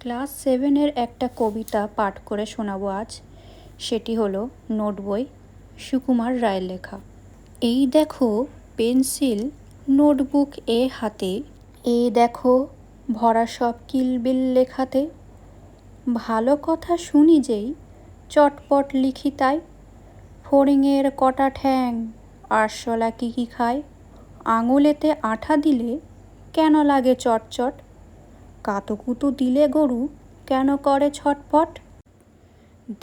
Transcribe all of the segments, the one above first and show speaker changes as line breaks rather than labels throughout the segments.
Class 7-এর একটা কবিতা পাঠ করে শোনাবো আজ। সেটি হলো নোট বই, সুকুমার রায়ের লেখা। এই দেখো পেন্সিল নোটবুক এ হাতে, এই দেখো ভরা সব কিলবিল লেখাতে। ভালো কথা শুনি যেই চটপট লিখি তাই। ফড়িংয়ের কটা ঠ্যাং, আরশোলা কি খায়। আঙুলেতে আঠা দিলে কেন লাগে চটচট। কাতুকুতু দিলে গরু কেন করে ছটফট।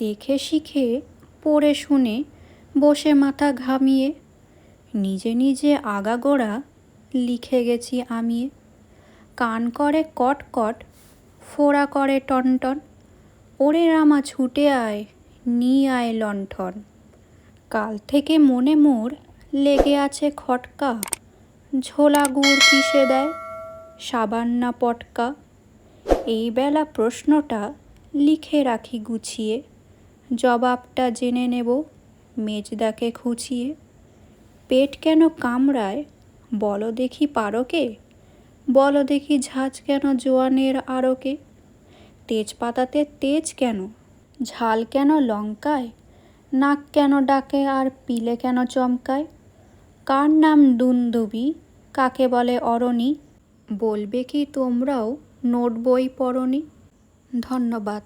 দেখে শিখে পড়ে শুনে বসে মাথা ঘামিয়ে, নিজে নিজে আগাগোড়া লিখে গেছি আমি। কান করে কটকট, ফোড়া করে টনটন। ওরে রামা ছুটে আয়, নিয়ে আয় লণ্ঠন। কাল থেকে মনে মোর লেগে আছে খটকা। ঝোলা গুড় কিসে দেয়, সাবান না পটকা। এই বেলা প্রশ্নটা লিখে রাখি গুছিয়ে, জবাবটা জেনে নেব মেজদাকে খুঁচিয়ে। পেট কেন কামড়ায় বলো দেখি পারকে, বলো দেখি ঝাঁজ কেন জোয়ানের আড়কে। তেজপাতাতে তেজ কেন, ঝাল কেন লঙ্কায়, নাক কেন ডাকে আর পিলে কেন চমকায়। কার নাম দুন্দুবি, কাকে বলে অরণি, বলবে কি তোমরাও নোট বই পড়নি। ধন্যবাদ।